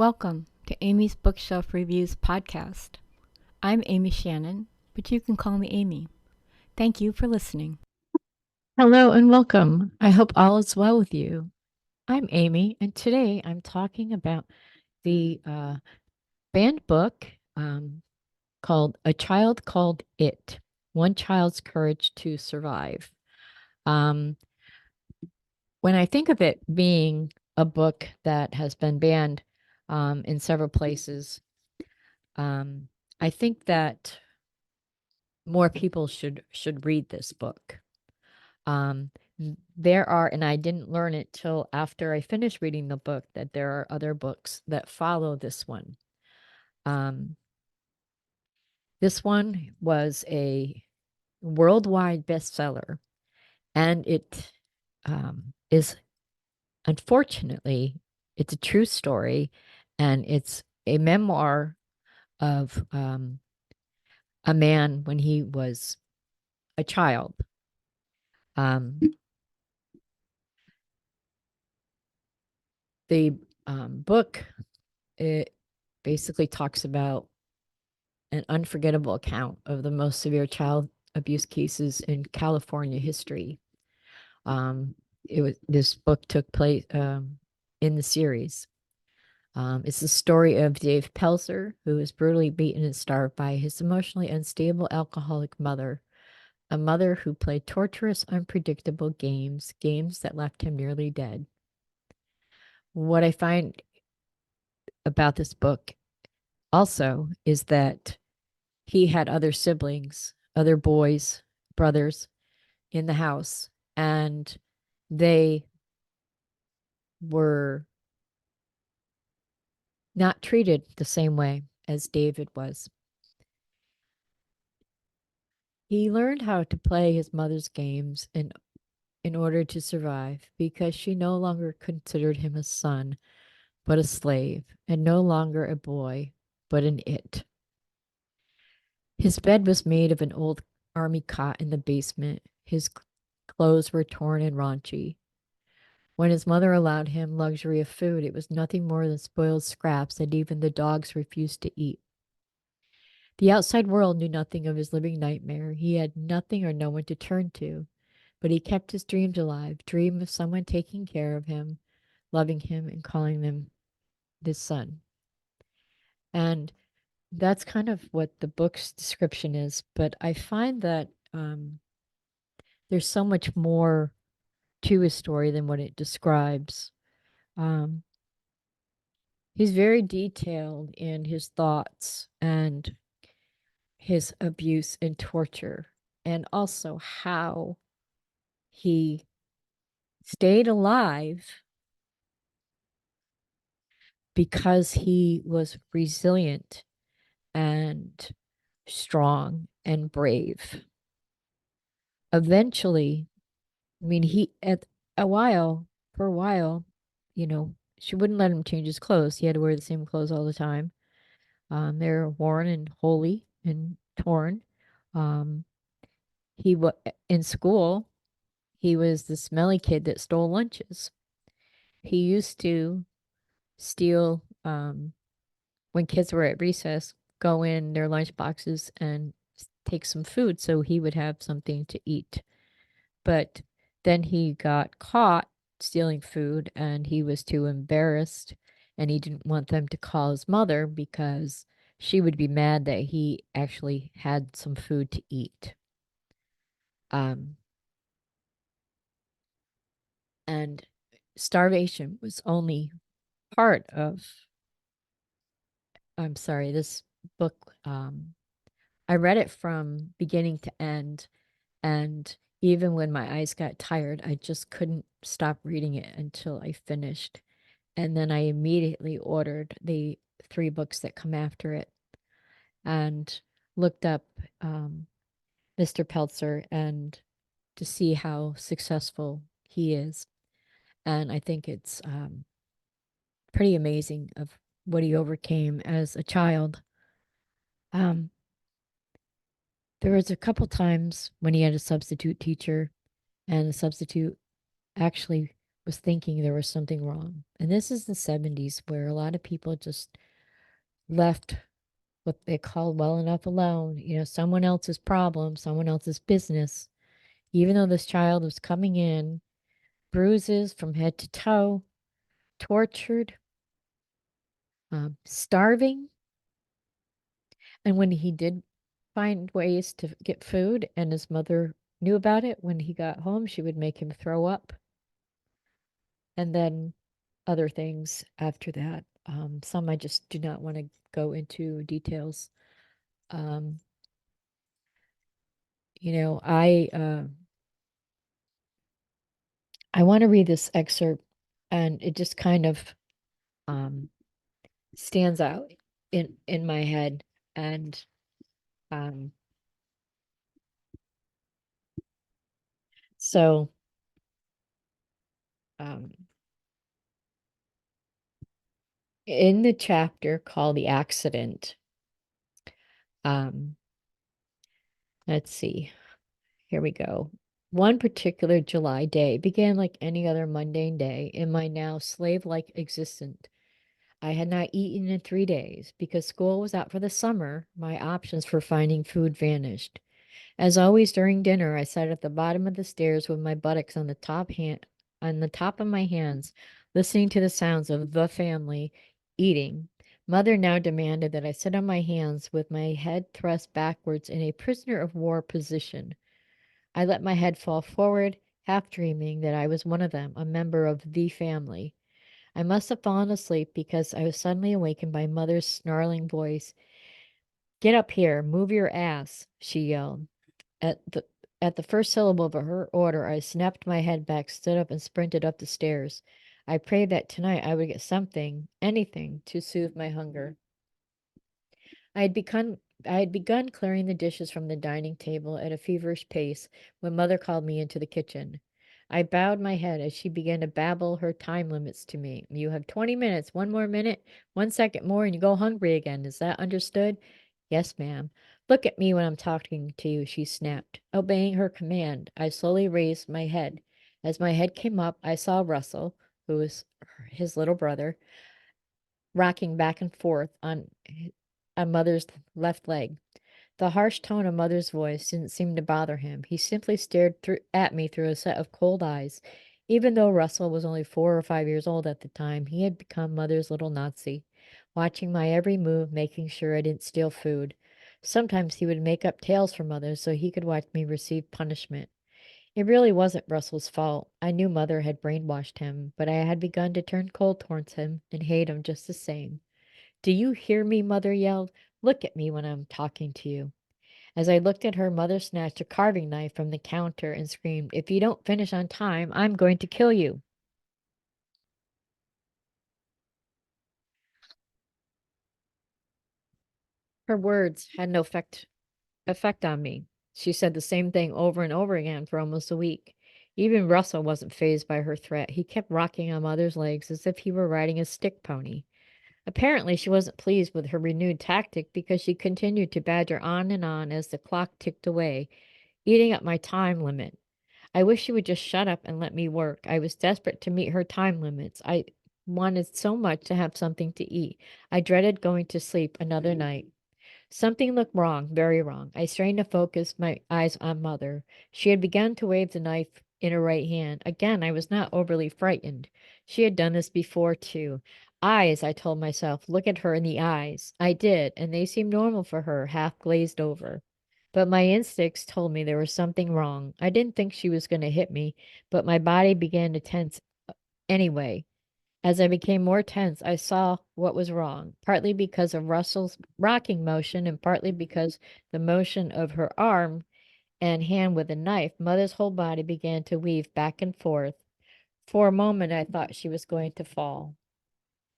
Welcome to Amy's Bookshelf Reviews podcast. I'm Amy Shannon, but you can call me Amy. Thank you for listening. Hello and welcome. I hope all is well with you. I'm Amy, and today I'm talking about the banned book called A Child Called It, One Child's Courage to Survive. Um, when I think of it being a book that has been banned in several places, um, I think that more people should read this book. Um, there are, and I didn't learn it till after I finished reading the book, that there are other books that follow this one. Um, this one was a worldwide bestseller, and it is, unfortunately, it's a true story, and it's a memoir of a man when he was a child. Um, the book, it basically talks about an unforgettable account of the most severe child abuse cases in California history. Um, this book took place in the series. It's the story of Dave Pelzer, who was brutally beaten and starved by his emotionally unstable alcoholic mother, a mother who played torturous, unpredictable games that left him nearly dead. What I find about this book also is that he had other siblings, other boys, brothers in the house, and they were not treated the same way as David was. He learned how to play his mother's games in order to survive because she no longer considered him a son, but a slave, and no longer a boy, but an it. His bed was made of an old army cot in the basement. His clothes were torn and raunchy. When his mother allowed him luxury of food, it was nothing more than spoiled scraps that even the dogs refused to eat. The outside world knew nothing of his living nightmare. He had nothing or no one to turn to, but he kept his dreams alive, dream of someone taking care of him, loving him, and calling them his son. And that's kind of what the book's description is. But I find that there's so much more to his story than what it describes. Um, he's very detailed in his thoughts and his abuse and torture, and also how he stayed alive because he was resilient and strong and brave. Eventually, I mean, he at a while, for a while, she wouldn't let him change his clothes. He had to wear the same clothes all the time. They're worn and holey and torn. Um, he was in school. He was the smelly kid that stole lunches. He used to steal when kids were at recess, go in their lunch boxes and take some food so he would have something to eat. But then he got caught stealing food and he was too embarrassed and he didn't want them to call his mother because she would be mad that he actually had some food to eat. Um, and starvation was only part of, I'm sorry, this book. I read it from beginning to end, and even when my eyes got tired, I just couldn't stop reading it until I finished. And then I immediately ordered the three books that come after it and looked up Mr. Peltzer and to see how successful he is. And I think it's pretty amazing of what he overcame as a child. Um, there was a couple times when he had a substitute teacher, and the substitute actually was thinking there was something wrong. And this is the 70s where a lot of people just left what they called well enough alone, someone else's problem, someone else's business. Even though this child was coming in, bruises from head to toe, tortured, starving. And when he did find ways to get food, and his mother knew about it, when he got home, she would make him throw up. And then other things after that. Some I just do not want to go into details. Um, you know, I want to read this excerpt, and it just kind of um, stands out in my head. And um, so um, in the chapter called "The Accident," um, let's see. Here we go. One particular July day began like any other mundane day in my now slave like existence. I had not eaten in 3 days. Because school was out for the summer, my options for finding food vanished. As always during dinner, I sat at the bottom of the stairs with my buttocks on the top of my hands, listening to the sounds of the family eating. Mother now demanded that I sit on my hands with my head thrust backwards in a prisoner of war position. I let my head fall forward, half dreaming that I was one of them, a member of the family. I must have fallen asleep because I was suddenly awakened by Mother's snarling voice. Get up here, move your ass, she yelled. At the at the first syllable of her order, I snapped my head back, stood up, and sprinted up the stairs. I prayed that tonight I would get something, anything, to soothe my hunger. I had begun I had begun clearing the dishes from the dining table at a feverish pace when Mother called me into the kitchen. I bowed my head as she began to babble her time limits to me. You have 20 minutes, one more minute, 1 second more, and you go hungry again. Is that understood? Yes, ma'am. Look at me when I'm talking to you, she snapped. Obeying her command, I slowly raised my head. As my head came up, I saw Russell, who was his little brother, rocking back and forth on Mother's left leg. The harsh tone of Mother's voice didn't seem to bother him. He simply stared at me through a set of cold eyes. Even though Russell was only 4 or 5 years old at the time, he had become Mother's little Nazi, watching my every move, making sure I didn't steal food. Sometimes he would make up tales for Mother so he could watch me receive punishment. It really wasn't Russell's fault. I knew Mother had brainwashed him, but I had begun to turn cold towards him and hate him just the same. Do you hear me? Mother yelled. Look at me when I'm talking to you. As I looked at her, Mother snatched a carving knife from the counter and screamed, If you don't finish on time, I'm going to kill you. Her words had no effect on me. She said the same thing over and over again for almost a week. Even Russell wasn't fazed by her threat. He kept rocking on Mother's legs as if he were riding a stick pony. Apparently, she wasn't pleased with her renewed tactic because she continued to badger on and on as the clock ticked away, eating up my time limit. I wish she would just shut up and let me work. I was desperate to meet her time limits. I wanted so much to have something to eat. I dreaded going to sleep another night. Something looked wrong, very wrong. I strained to focus my eyes on Mother. She had begun to wave the knife in her right hand. Again, I was not overly frightened. She had done this before, too. Eyes, I told myself. Look at her in the eyes. I did, and they seemed normal for her, half glazed over. But my instincts told me there was something wrong. I didn't think she was going to hit me, but my body began to tense anyway. As I became more tense, I saw what was wrong, partly because of Russell's rocking motion and partly because the motion of her arm and hand with the knife. Mother's whole body began to weave back and forth. For a moment, I thought she was going to fall.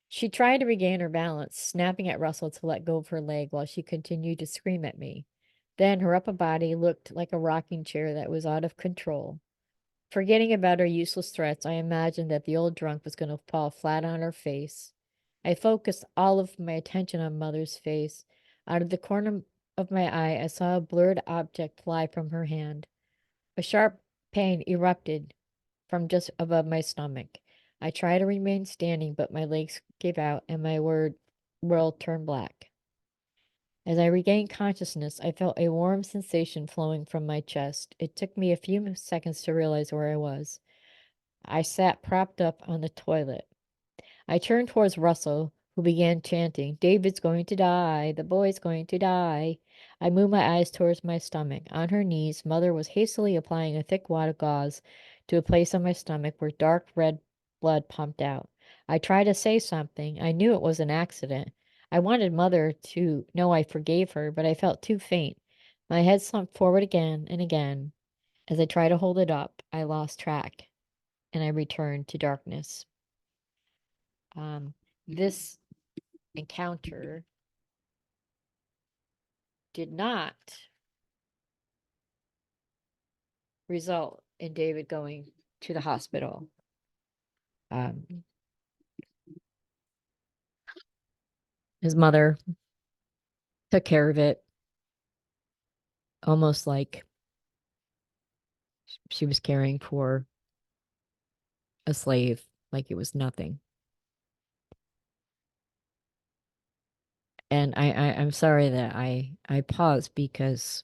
She tried to regain her balance, snapping at Russell to let go of her leg while she continued to scream at me. Then her upper body looked like a rocking chair that was out of control. Forgetting about her useless threats, I imagined that the old drunk was going to fall flat on her face. I focused all of my attention on Mother's face. Out of the corner of my eye, I saw a blurred object fly from her hand. A sharp pain erupted. from just above my stomach. I tried to remain standing, but my legs gave out and my world turned black. As I regained consciousness, I felt a warm sensation flowing from my chest. It took me a few seconds to realize where I was. I sat propped up on the toilet. I turned towards Russell, who began chanting, "David's going to die. The boy's going to die." I moved my eyes towards my stomach. On her knees, Mother was hastily applying a thick wad of gauze to a place on my stomach where dark red blood pumped out. I tried to say something. I knew it was an accident. I wanted Mother to know I forgave her, but I felt too faint. My head slumped forward again and again. As I tried to hold it up, I lost track and I returned to darkness. Um, this encounter did not result in David going to the hospital. Um, his mother took care of it almost like she was caring for a slave, like it was nothing. And I'm sorry that I paused because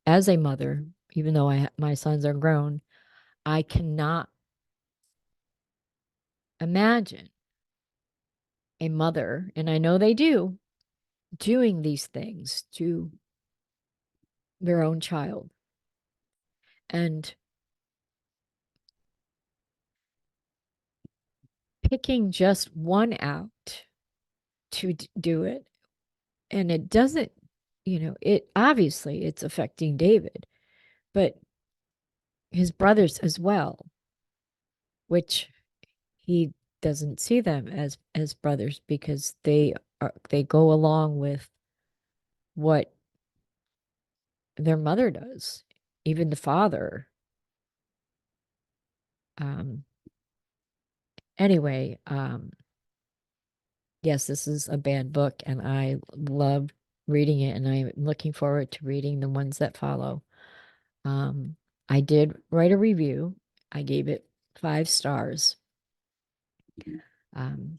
as a mother, even though my sons are grown, I cannot imagine a mother, and I know they do, doing these things to their own child. And picking just one out to do it, and it doesn't, it obviously it's affecting David, but his brothers as well, which he doesn't see them as brothers because they go along with what their mother does, even the father. um anyway, yes, this is a bad book and I love reading it, and I'm looking forward to reading the ones that follow. Um, I did write a review. I gave it 5 stars. Um,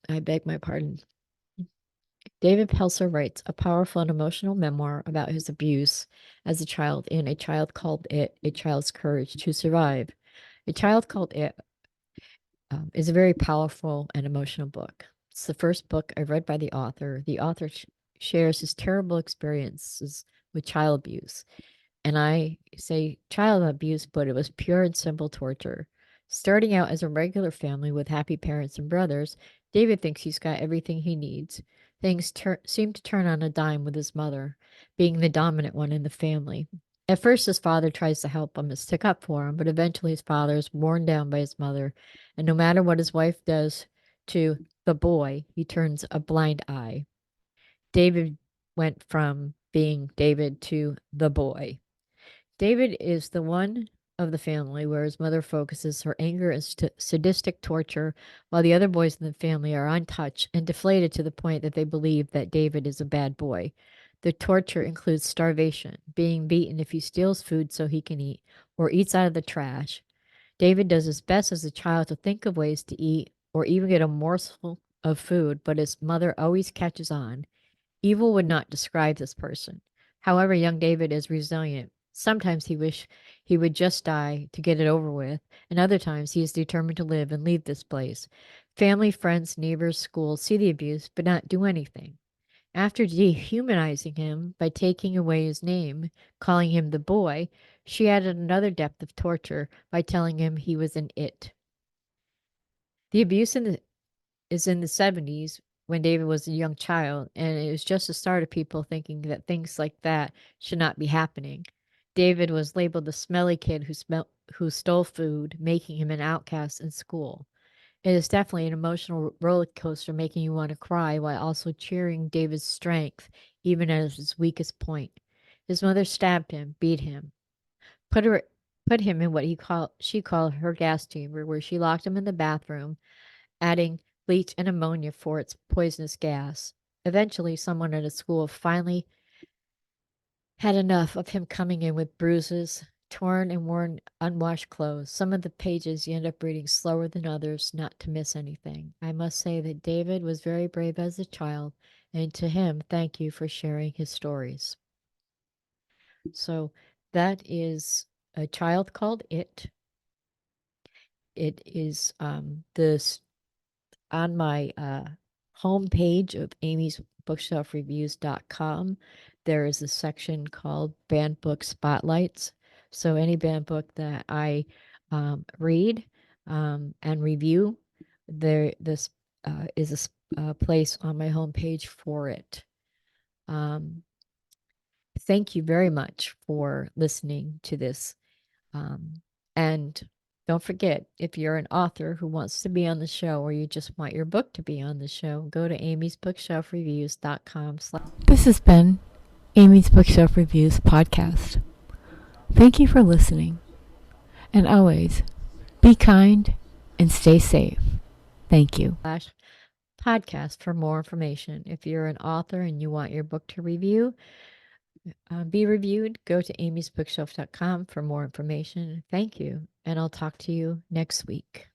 I beg my pardon. David Pelzer writes a powerful and emotional memoir about his abuse as a child in A Child Called It, A Child's Courage to Survive. A Child Called It is a very powerful and emotional book. It's the first book I read by the author. The author shares his terrible experiences with child abuse. And I say child abuse, but it was pure and simple torture. Starting out as a regular family with happy parents and brothers, David thinks he's got everything he needs. Things seem to turn on a dime with his mother, being the dominant one in the family. At first, his father tries to help him and stick up for him, but eventually his father is worn down by his mother, and no matter what his wife does to the boy, he turns a blind eye. David went from being David to the boy. David is the one of the family where his mother focuses her anger and sadistic torture, while the other boys in the family are untouched and deflated to the point that they believe that David is a bad boy. The torture includes starvation, being beaten if he steals food so he can eat, or eats out of the trash. David does his best as a child to think of ways to eat or even get a morsel of food, but his mother always catches on. Evil would not describe this person. However, young David is resilient. Sometimes he wish he would just die to get it over with, and other times he is determined to live and leave this place. Family, friends, neighbors, schools see the abuse but not do anything. After dehumanizing him by taking away his name, calling him the boy, she added another depth of torture by telling him he was an it. The abuse is in the 70s when David was a young child, and it was just the start of people thinking that things like that should not be happening. David was labeled the smelly kid who stole food, making him an outcast in school. It is definitely an emotional roller coaster, making you want to cry while also cheering David's strength, even at his weakest point. His mother stabbed him, beat him, put her put him in what she called her gas chamber, where she locked him in the bathroom, adding bleach and ammonia for its poisonous gas. Eventually, someone at a school finally Had enough of him coming in with bruises, torn and worn, unwashed clothes. Some of the pages you end up reading slower than others, not to miss anything. I must say that David was very brave as a child, and to him, thank you for sharing his stories. So that is A Child Called It. It is this on my homepage of amysbookshelfreviews.com. There is a section called Banned Book Spotlights. So any banned book that I read and review, this is a place on my homepage for it. Thank you very much for listening to this. And don't forget, if you're an author who wants to be on the show or you just want your book to be on the show, go to amysbookshelfreviews.com. This has been Amy's Bookshelf Reviews podcast. Thank you for listening. And always, be kind and stay safe. Thank you. /podcast for more information. If you're an author and you want your book to be reviewed, go to amysbookshelf.com for more information. Thank you, and I'll talk to you next week.